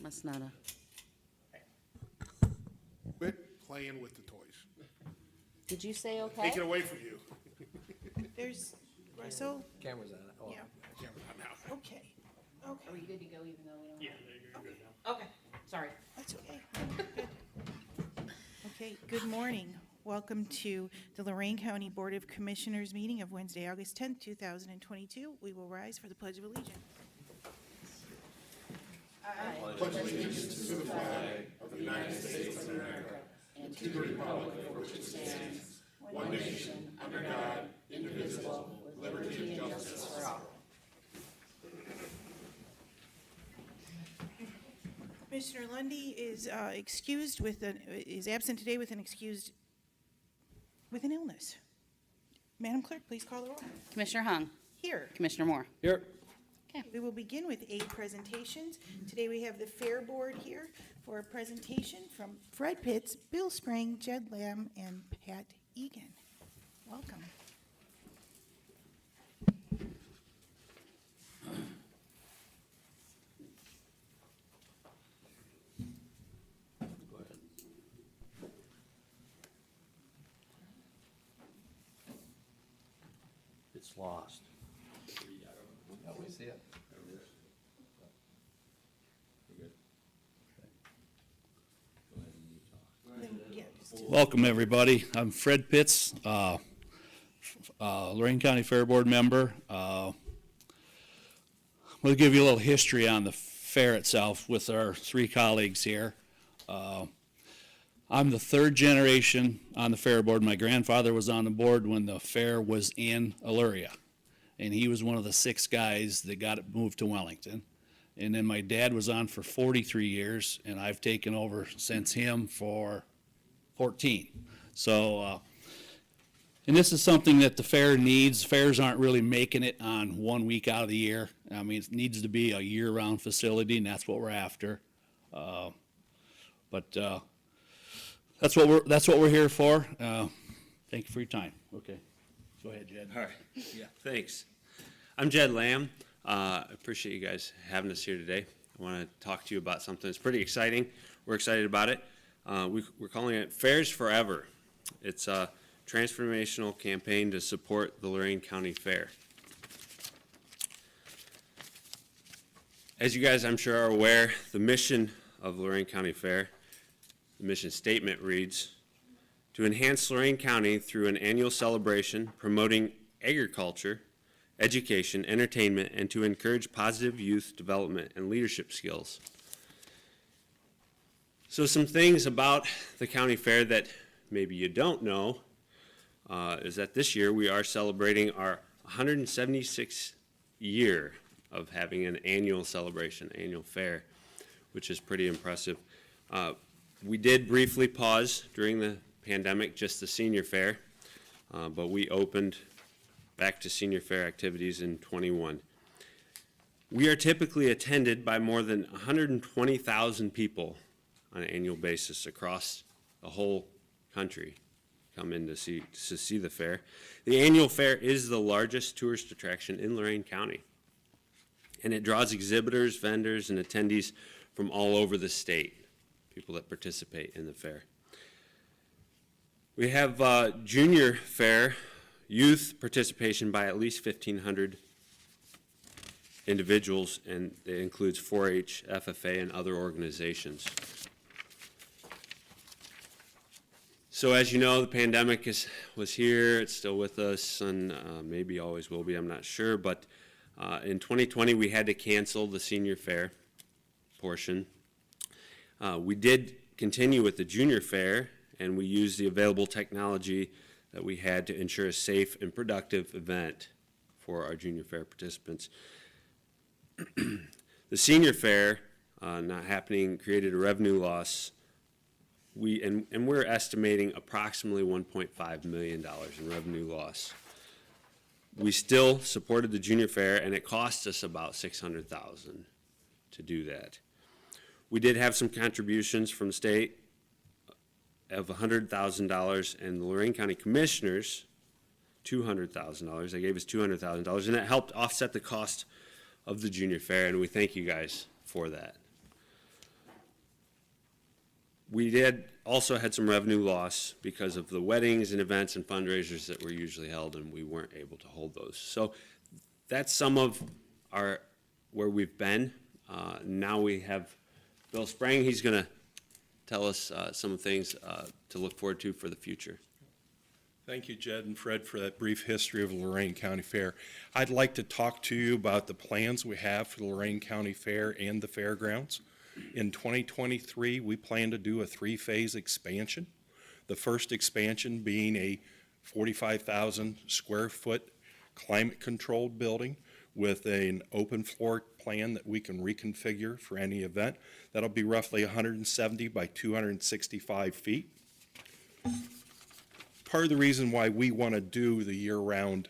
Masnada. Quit playing with the toys. Did you say okay? Take it away from you. There's Russell. Camera's on it. Oh, Yeah. Camera's on now. Okay. Are Okay. we good to go even though we don't? Yeah, you're good now. Okay, sorry. That's okay. Good. Okay, good morning. Welcome to the Lorraine County Board of Commissioners meeting of Wednesday, August 10th, 2022. We will rise for the Pledge of Allegiance. Commissioner Lundy is excused is absent today with an illness. Madam Clerk, please call the roll. Commissioner Hung, Here. Commissioner Moore. Here. We will begin with 8 presentations. Today we have the Fair Board here for a presentation from Fred Pitts, Bill Spring, Jed Lamb, and Pat Egan. Welcome. Go ahead. It's lost. Yeah, we see it. Yeah, just Welcome, everybody. I'm Fred Pitts, Lorraine County Fair Board member. We'll give you a little history on the fair itself with our 3 colleagues here. I'm the 3rd generation on the fair board. My grandfather was on the board when the fair was in Illyria, and he was one of the 6 guys that got it moved to Wellington. And then my dad was on for 43 years, and I've taken over since him for 14. So, and this is something that the fair needs. Fairs aren't really making it on 1 week out of the year. I mean, it needs to be a year-round facility, and that's what we're after. But that's what we're here for. Thank you for your time. Okay, go ahead, Jed. All right, yeah, thanks. I'm Jed Lamb. I appreciate you guys having us here today. I want to talk to you about something that's pretty exciting. We're excited about it. We're calling it Fairs Forever. It's a transformational campaign to support the Lorraine County Fair. As you guys, I'm sure, are aware, the mission of Lorraine County Fair, the mission statement reads, to enhance Lorraine County through an annual celebration promoting agriculture, education, entertainment, and to encourage positive youth development and leadership skills. So some things about the county fair that maybe you don't know is that this year we are celebrating our 176th year of having an annual celebration, annual fair, which is pretty impressive. We did briefly pause during the pandemic, just the senior fair, but we opened back to senior fair activities in 21. We are typically attended by more than 120,000 people on an annual basis across the whole country come in to see the fair. The annual fair is the largest tourist attraction in Lorraine County, and it draws exhibitors, vendors, and attendees from all over the state, people that participate in the fair. We have junior fair youth participation by at least 1,500 individuals, and it includes 4-H, FFA, and other organizations. So as you know, the pandemic was here, it's still with us, and maybe always will be, I'm not sure, but in 2020 we had to cancel the senior fair portion. We did continue with the junior fair, and we used the available technology that we had to ensure a safe and productive event for our junior fair participants. The senior fair not happening created a revenue loss. We're estimating approximately $1.5 million in revenue loss. We still supported the junior fair, and it cost us about $600,000 to do that. We did have some contributions from the state of $100,000, and the Lorraine County Commissioners $200,000. They gave us $200,000, and that helped offset the cost of the junior fair, and we thank you guys for that. We did also had some revenue loss because of the weddings and events and fundraisers that were usually held, and we weren't able to hold those. So that's some of our, where we've been. Now we have Bill Sprang. He's going to tell us some things to look forward to for the future. Thank you, Jed and Fred, for that brief history of the Lorain County Fair. I'd like to talk to you about the plans we have for the Lorain County Fair and the fairgrounds. In 2023, we plan to do a 3-phase expansion. The first expansion being a 45,000 square foot climate-controlled building with an open floor plan that we can reconfigure for any event. That'll be roughly 170 by 265 feet. Part of the reason why we want to do the year-round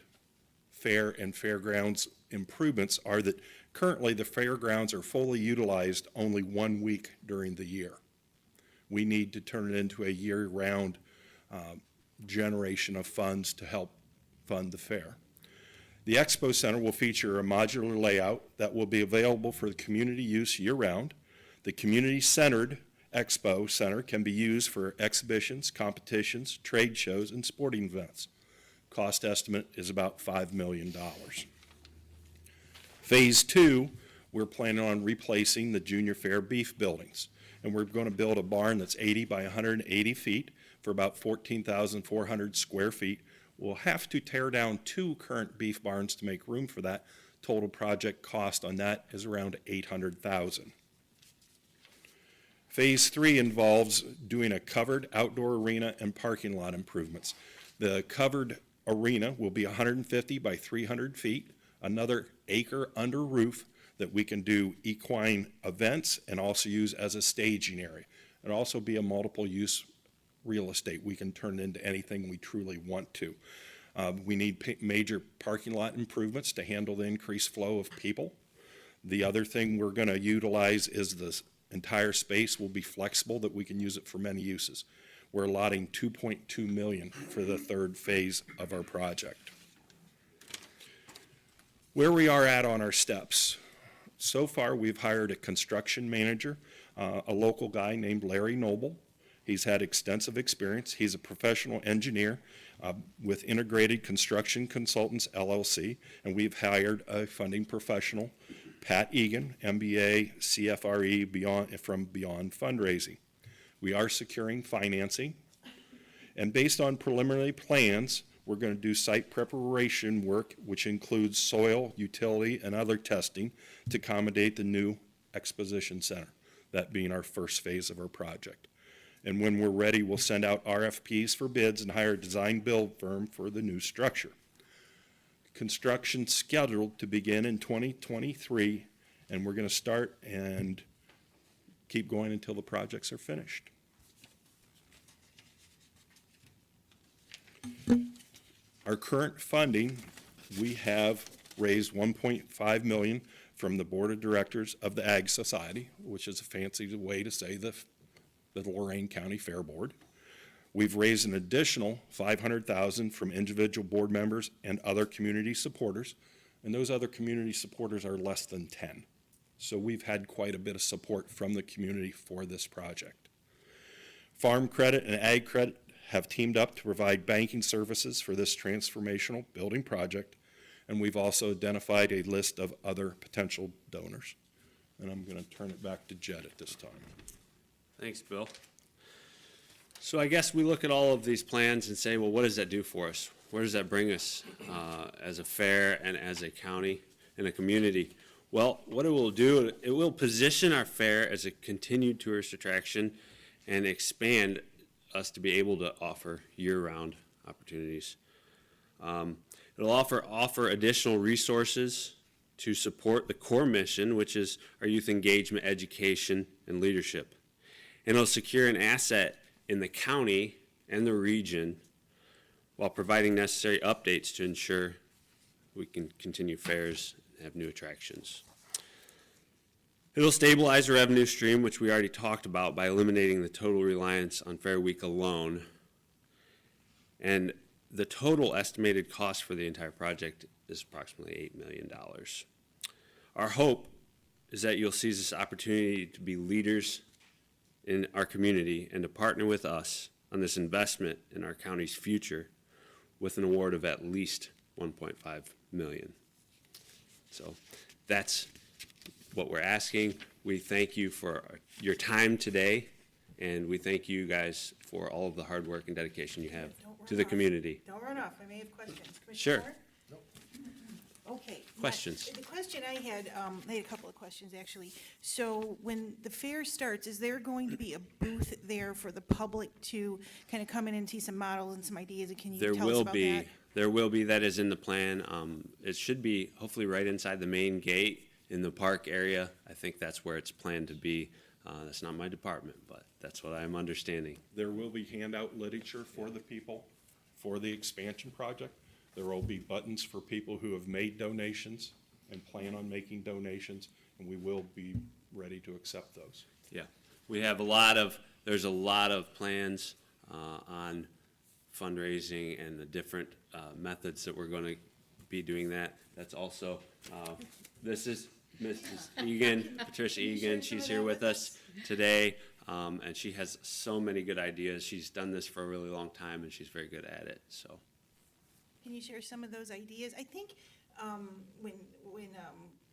fair and fairgrounds improvements are that currently the fairgrounds are fully utilized only 1 week during the year. We need to turn it into a year-round generation of funds to help fund the fair. The Expo Center will feature a modular layout that will be available for the community use year-round. The community-centered Expo Center can be used for exhibitions, competitions, trade shows, and sporting events. Cost estimate is about $5 million. Phase 2, we're planning on replacing the Junior Fair beef buildings. And we're going to build a barn that's 80 by 180 feet for about 14,400 square feet. We'll have to tear down 2 current beef barns to make room for that. Total project cost on that is around $800,000. Phase 3 involves doing a covered outdoor arena and parking lot improvements. The covered arena will be 150 by 300 feet, another acre under roof that we can do equine events and also use as a staging area. It'll also be a multiple use real estate. We can turn it into anything we truly want to. We need major parking lot improvements to handle the increased flow of people. The other thing we're going to utilize is the entire space will be flexible, that we can use it for many uses. We're allotting $2.2 million for the 3rd phase of our project. Where we are at on our steps. So far, we've hired a construction manager, a local guy named Larry Noble. He's had extensive experience. He's a professional engineer with Integrated Construction Consultants, LLC, and we've hired a funding professional, Pat Egan, MBA, CFRE, from Beyond Fundraising. We are securing financing, and based on preliminary plans, we're going to do site preparation work, which includes soil, utility, and other testing to accommodate the new exposition center, that being our first phase of our project. And when we're ready, we'll send out RFPs for bids and hire a design build firm for the new structure. Construction scheduled to begin in 2023, and we're going to start and keep going until the projects are finished. Our current funding, we have raised $1.5 million from the Board of Directors of the Ag Society, which is a fancy way to say the Lorain County Fair Board. We've raised an additional $500,000 from individual board members and other community supporters, and those other community supporters are less than 10. So we've had quite a bit of support from the community for this project. Farm Credit and Ag Credit have teamed up to provide banking services for this transformational building project, and we've also identified a list of other potential donors. And I'm going to turn it back to Jed at this time. Thanks, Bill. So I guess we look at all of these plans and say, well, what does that do for us? Where does that bring us as a fair and as a county and a community? Well, what it will do, it will position our fair as a continued tourist attraction and expand us to be able to offer year-round opportunities. It'll offer additional resources to support the core mission, which is our youth engagement, education, and leadership. And it'll secure an asset in the county and the region while providing necessary updates to ensure we can continue fairs and have new attractions. It'll stabilize the revenue stream, which we already talked about, by eliminating the total reliance on Fair Week alone. And the total estimated cost for the entire project is approximately $8 million. Our hope is that you'll seize this opportunity to be leaders in our community and to partner with us on this investment in our county's future with an award of at least 1.5 million. So that's what we're asking. We thank you for your time today, and we thank you guys for all of the hard work and dedication you have to the community. Don't run off, I may have questions. Sure. Commissioner Moore? Okay. Questions? The question I had a couple of questions, actually. So when the fair starts, is there going to be a booth there for the public to kind of come in and see some models and some ideas, and can you There tell us will about be, that? that is in the plan. It should be hopefully right inside the main gate in the park area. I think that's where it's planned to be. That's not my department, but that's what I'm understanding. There will be handout literature for the people for the expansion project. There will be buttons for people who have made donations and plan on making donations, and we will be ready to accept those. Yeah, we have there's a lot of plans on fundraising and the different methods that we're going to be doing that. That's also, this is Mrs. Egan, Patricia Egan. She's here with us today, and she has so many good ideas. She's done this for a really long time, and she's very good at it, so. Can you share some of those ideas? I think when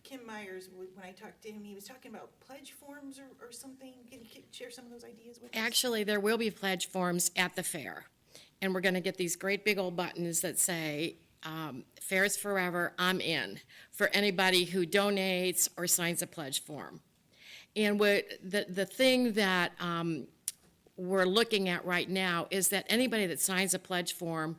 Kim Myers, when I talked to him, he was talking about pledge forms or something. Can you share some of those ideas with us? Actually, there will be pledge forms at the fair. And we're gonna get these great big old buttons that say, Fair is Forever, I'm in, for anybody who donates or signs a pledge form. And the thing that we're looking at right now is that anybody that signs a pledge form,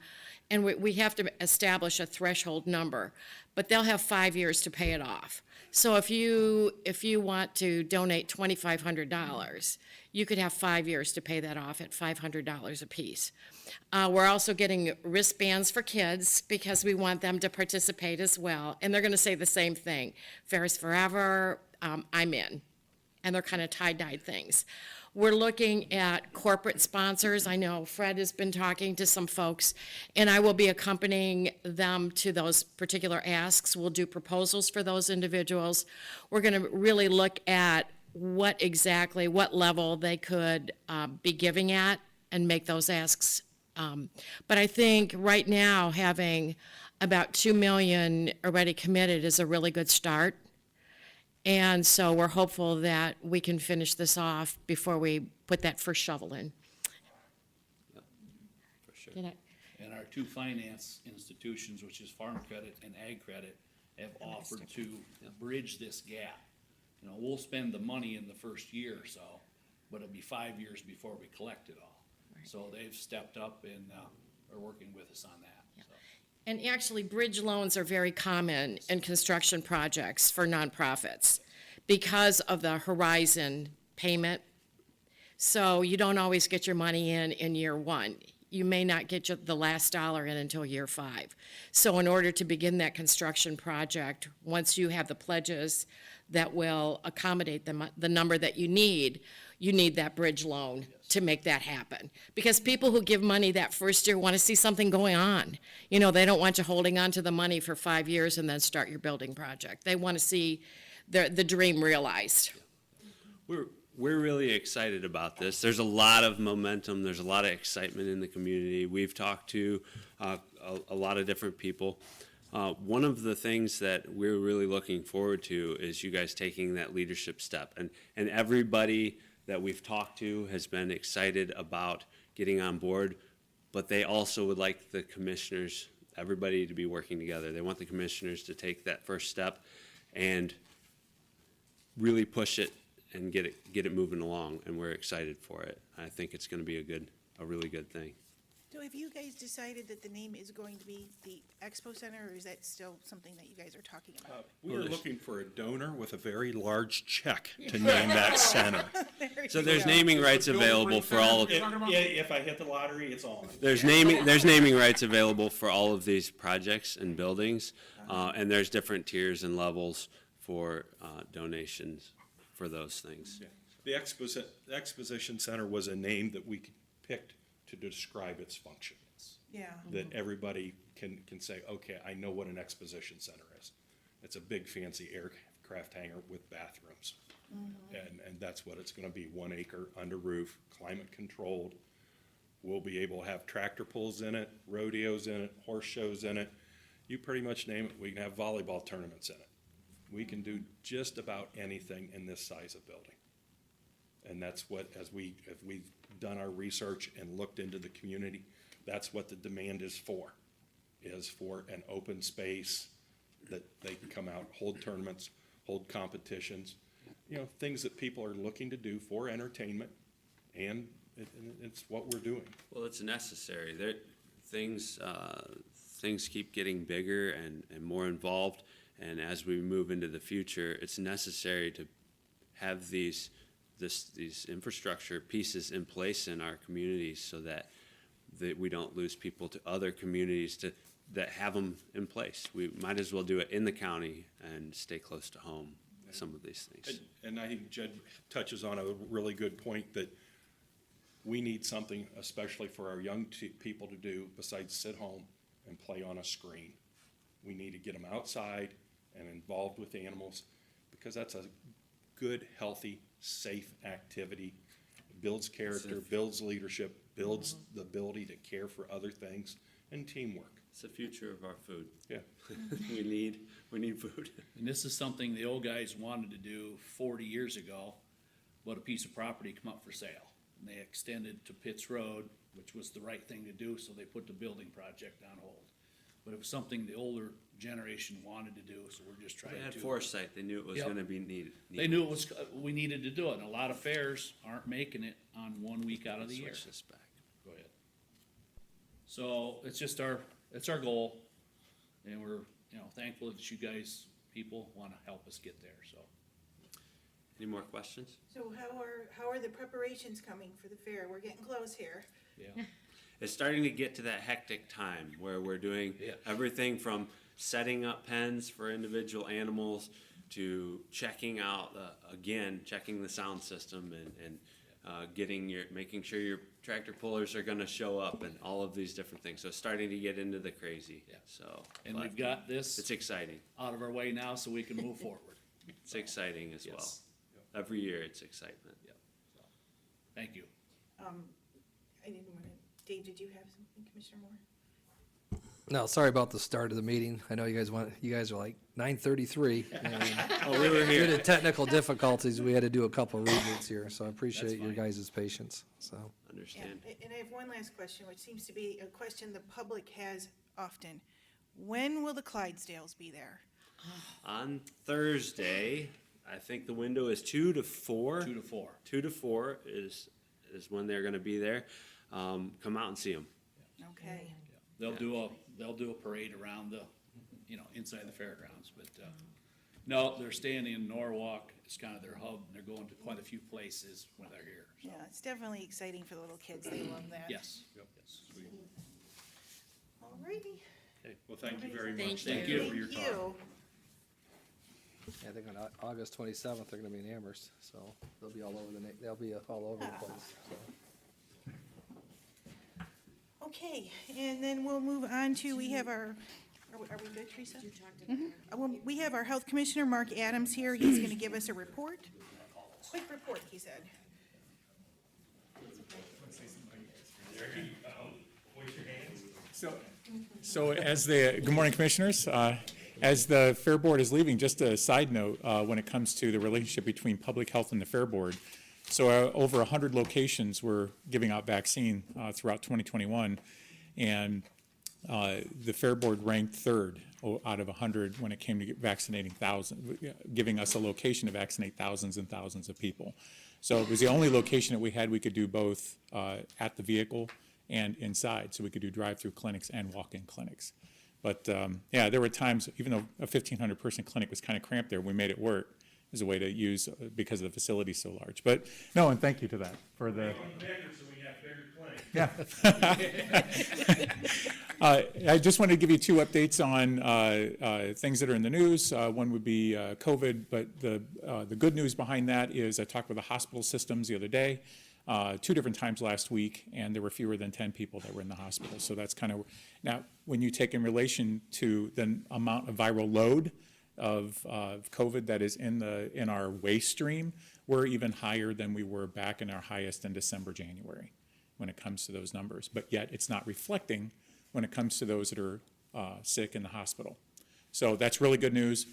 and we have to establish a threshold number, but they'll have 5 years to pay it off. So if you want to donate $2,500, you could have 5 years to pay that off at $500 apiece. We're also getting wristbands for kids because we want them to participate as well. And they're gonna say the same thing, Fair is Forever, I'm in. And they're kind of tie-dyed things. We're looking at corporate sponsors. I know Fred has been talking to some folks, and I will be accompanying them to those particular asks. We'll do proposals for those individuals. We're going to really look at what level they could be giving at and make those asks. But I think right now, having about 2 million already committed is a really good start. And so we're hopeful that we can finish this off before we put that first shovel in. For sure. Did I- And our two finance institutions, which is Farm Credit and Ag Credit, have offered to bridge this gap. You know, we'll spend the money in the first year or so, but it'll be 5 years before we collect it all. So they've stepped up and are working with us on that, so. And actually, bridge loans are very common in construction projects for nonprofits because of the horizon payment. So you don't always get your money in year one. You may not get the last dollar in until year 5. So in order to begin that construction project, once you have the pledges that will accommodate the number that you need that bridge loan to make that happen. Because people who give money that first year want to see something going on. You know, they don't want you holding on to the money for 5 years and then start your building project. They want to see the dream realized. We're really excited about this. There's a lot of momentum. There's a lot of excitement in the community. We've talked to a lot of different people. One of the things that we're really looking forward to is you guys taking that leadership step. And everybody that we've talked to has been excited about getting on board, but they also would like the commissioners, everybody to be working together. They want the commissioners to take that first step and really push it and get it moving along, and we're excited for it. I think it's gonna be a really good thing. So have you guys decided that the name is going to be the Expo Center, or is that still something that you guys are talking about? We are looking for a donor with a very large check to name that center. So there's naming rights available for all of, If I hit the lottery, it's on. there's naming rights available for all of these projects and buildings, and there's different tiers and levels for donations for those things. The Exposition Center was a name that we picked to describe its function. Yeah. That everybody can say, okay, I know what an exposition center is. It's a big fancy aircraft hangar with bathrooms. And that's what it's gonna be, 1 acre under roof, climate controlled. We'll be able to have tractor pulls in it, rodeos in it, horse shows in it. You pretty much name it, we can have volleyball tournaments in it. We can do just about anything in this size of building. And that's what, as we've done our research and looked into the community, that's what the demand is for an open space that they can come out, hold tournaments, hold competitions, you know, things that people are looking to do for entertainment, and it's what we're doing. Well, it's necessary. Things keep getting bigger and more involved, and as we move into the future, it's necessary to have these infrastructure pieces in place in our communities so that we don't lose people to other communities that have them in place. We might as well do it in the county and stay close to home with some of these things. And I think Jed touches on a really good point, that we need something, especially for our young people to do, besides sit home and play on a screen. We need to get them outside and involved with animals, because that's a good, healthy, safe activity. Builds character, builds leadership, builds the ability to care for other things, and teamwork. It's the future of our food. Yeah. We need food. And this is something the old guys wanted to do 40 years ago, but a piece of property come up for sale. And they extended to Pitts Road, which was the right thing to do, so they put the building project on hold. But it was something the older generation wanted to do, so we're just trying They to. had foresight. They knew it was Yep. gonna be needed. They knew it was, we needed to do it, and a lot of fairs aren't making it on 1 week out of the year. Switch this back. Go ahead. So it's just it's our goal, and we're, thankful that you guys, people, wanna help us get there, so. Any more questions? So how are the preparations coming for the fair? We're getting close here. Yeah. It's starting to get to that hectic time where we're doing Yeah. everything from setting up pens for individual animals to checking out, checking the sound system and making sure your tractor pullers are gonna show up and all of these different things. So it's starting to get into the crazy, Yeah. so. And but we've got this It's exciting. out of our way now, so we can move forward. It's exciting as well. Yes. Every year it's excitement. Yep. So, thank you. I didn't want to, Dave, did you have something, Commissioner Moore? No, sorry about the start of the meeting. I know you guys are like 9:33. Oh, we were Due to here. technical difficulties, we had to do a couple of readings here, so I appreciate your fine. guys' patience, so. Yeah, Understand. and I have one last question, which seems to be a question the public has often. When will the Clydesdales be there? On Thursday, I think the window is 2 to 4. 2 to 4. 2 to 4 is when they're gonna be there. Come out and see them. Okay. They'll do a parade around the, inside the fairgrounds, but, no, they're staying in Norwalk. It's kind of their hub, and they're going to quite a few places when they're here. So, Yeah, it's definitely exciting for the little kids. They love that. yes. Yes. All righty. Okay, well, thank you very Thank much. you. Thank you for your Thank time. you. Yeah, I think on August 27th, they're gonna be in Amherst, so they'll be all over the place, so. Okay, and then we'll move on to, we have our, are we good, Teresa? Well, we have our Health Commissioner, Mark Adams, here. He's going to give us a report. Quick report, he said. Good morning, Commissioners. As the Fair Board is leaving, just a side note, when it comes to the relationship between public health and the Fair Board. So over 100 locations were giving out vaccine throughout 2021, and the Fair Board ranked third out of 100 when it came to vaccinating giving us a location to vaccinate thousands and thousands of people. So it was the only location that we had, we could do both at the vehicle and inside, so we could do drive-through clinics and walk-in clinics. But, yeah, there were times, even though a 1,500 person clinic was kind of cramped there, we made it work as a way to use, because the facility's so large. But, no, and thank you to that for the. Yeah. I just wanted to give you 2 updates on things that are in the news. One would be COVID, but the good news behind that is I talked with the hospital systems the other day, 2 different times last week, and there were fewer than 10 people that were in the hospital. So that's kind of, now, when you take in relation to the amount of viral load, of COVID that is in our waste stream, we're even higher than we were back in our highest in December, January, when it comes to those numbers. But yet, it's not reflecting when it comes to those that are sick in the hospital. So that's really good news.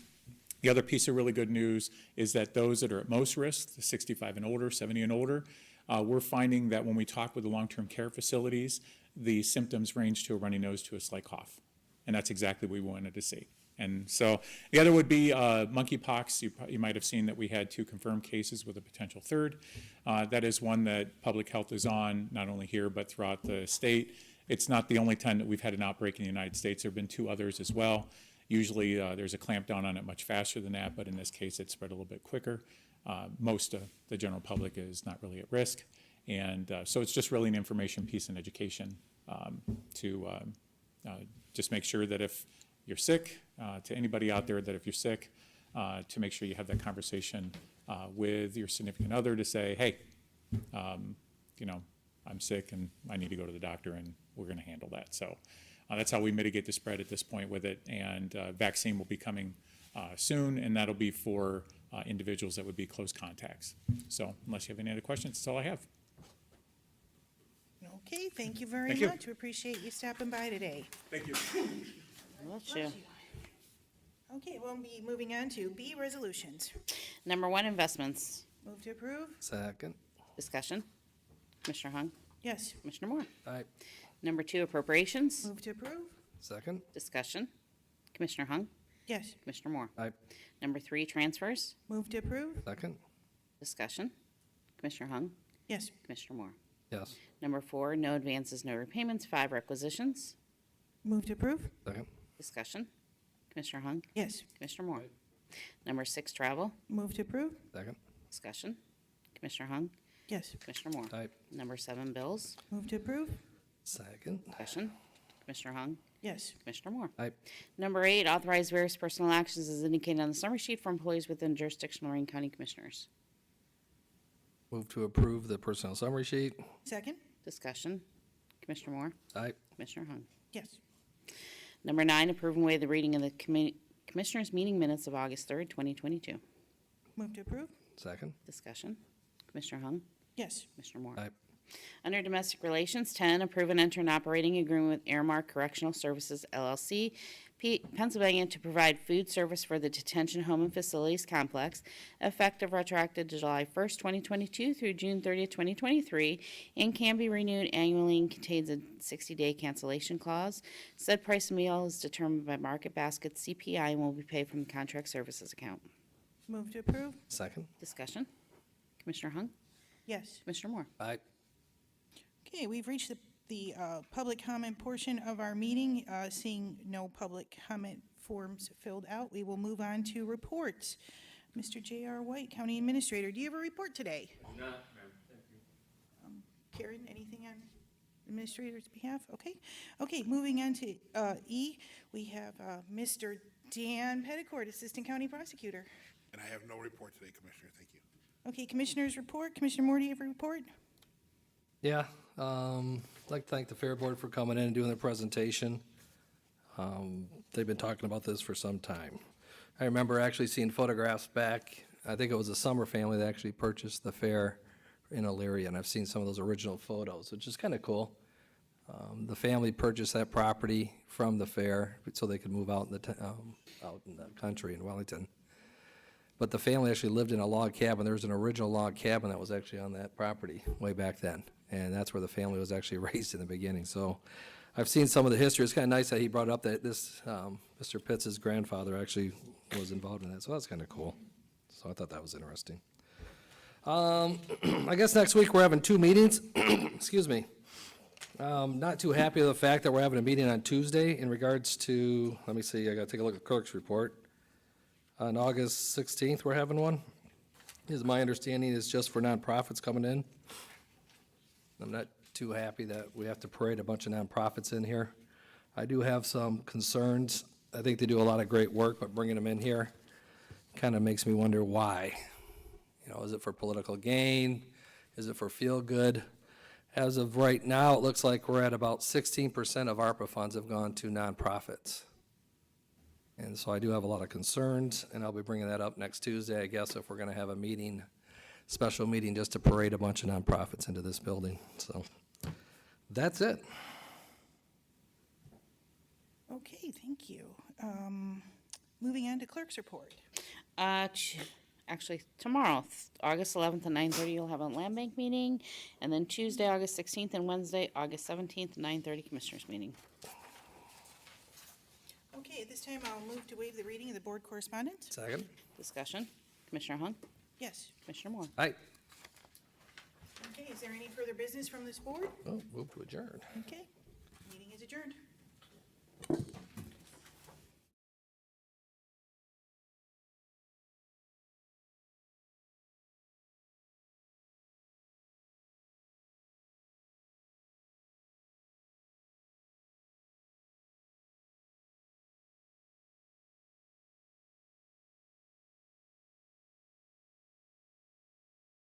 The other piece of really good news is that those that are at most risk, the 65 and older, 70 and older, we're finding that when we talk with the long-term care facilities, the symptoms range to a runny nose to a slight cough. And that's exactly what we wanted to see. And so the other would be monkeypox. You might have seen that we had 2 confirmed cases with a potential third. That is one that public health is on, not only here, but throughout the state. It's not the only time that we've had an outbreak in the United States. There have been 2 others as well. Usually there's a clampdown on it much faster than that, but in this case it spread a little bit quicker. Most of the general public is not really at risk. And so it's just really an information piece and education to just make sure that if you're sick, to anybody out there, that if you're sick, to make sure you have that conversation with your significant other to say, hey, you know, I'm sick and I need to go to the doctor, and we're going to handle that. So that's how we mitigate the spread at this point with it. And vaccine will be coming soon, and that'll be for individuals that would be close contacts. So unless you have any other questions, that's all I have. Okay, thank you very Thank you. much. We appreciate you stopping by today. Thank you. Bless you. Okay, we'll be moving on to B, resolutions. Number 1, investments. Move to approve? Second. Discussion. Commissioner Hung, Yes. Commissioner Moore. Aye. Number 2, appropriations. Move to approve? Second. Discussion. Commissioner Hung, Yes. Commissioner Moore. Aye. Number 3, transfers. Move to approve? Second. Discussion. Commissioner Hung, Yes. Commissioner Moore. Yes. Number 4, no advances, no repayments. 5, requisitions. Move to approve? Second. Discussion. Commissioner Hung, Yes. Commissioner Moore. Number 6, travel. Move to approve? Second. Discussion. Commissioner Hung, Yes. Commissioner Moore. Aye. Number 7, bills. Move to approve? Second. Discussion. Commissioner Hung, Yes. Commissioner Moore. Aye. Number 8, authorize various personal actions as indicated on the summary sheet for employees within jurisdiction of Lorraine County Commissioners. Move to approve the personnel summary sheet. Second? Discussion. Commissioner Moore. Aye. Commissioner Hung. Yes. Number 9, approve and waive the reading of the Commissioners' meeting minutes of August 3rd, 2022. Move to approve? Second. Discussion. Commissioner Hung. Yes. Commissioner Moore. Aye. Under Domestic Relations, 10, approve and enter an operating agreement with Airmark Correctional Services LLC, Pennsylvania, to provide food service for the Detention Home and Facilities Complex, effective retroactive to July 1st, 2022 through June 30th, 2023, and can be renewed annually and contains a 60-day cancellation clause. Said price of meal is determined by Market Basket CPI and will be paid from the contract services account. Move to approve? Second. Discussion. Commissioner Hung. Yes. Commissioner Moore. Aye. Okay, we've reached the public comment portion of our meeting. Seeing no public comment forms filled out, we will move on to reports. Mr. J.R. White, County Administrator, do you have a report today? Not, ma'am. Thank you. Karen, anything on Administrator's behalf? Okay. Okay, moving on to E, we have Mr. Dan Petticord, Assistant County Prosecutor. And I have no report today, Commissioner. Thank you. Okay, Commissioner's report. Commissioner Moore, do you have a report? Yeah, I'd like to thank the Fair Board for coming in and doing their presentation. They've been talking about this for some time. I remember actually seeing photographs back, I think it was a Summer family that actually purchased the fair in Elyria, and I've seen some of those original photos, which is kind of cool. The family purchased that property from the fair so they could move out in the country in Wellington. But the family actually lived in a log cabin. There was an original log cabin that was actually on that property way back then. And that's where the family was actually raised in the beginning. So I've seen some of the history. It's kind of nice that he brought up that this, Mr. Pitts' grandfather actually was involved in that. So that's kind of cool. So I thought that was interesting. I guess next week we're having 2 meetings. Excuse me. Not too happy with the fact that we're having a meeting on Tuesday in regards to, let me see, I gotta take a look at the clerk's report. On August 16th, we're having one. Is my understanding is just for nonprofits coming in. I'm not too happy that we have to parade a bunch of nonprofits in here. I do have some concerns. I think they do a lot of great work, but bringing them in here kind of makes me wonder why. You know, is it for political gain? Is it for feel good? As of right now, it looks like we're at about 16% of ARPA funds have gone to nonprofits. And so I do have a lot of concerns, and I'll be bringing that up next Tuesday, I guess, if we're going to have a meeting, special meeting, just to parade a bunch of nonprofits into this building. So that's it. Okay, thank you. Moving on to clerk's report. Actually, tomorrow, August 11th at 9:30, you'll have a land bank meeting. And then Tuesday, August 16th, and Wednesday, August 17th, 9:30 commissioners meeting. Okay, at this time, I'll move to waive the reading of the board correspondence. Second. Discussion. Commissioner Hung, Yes. Commissioner Moore. Aye. Okay, is there any further business from this board? Oh, move to adjourn. Okay, meeting is adjourned.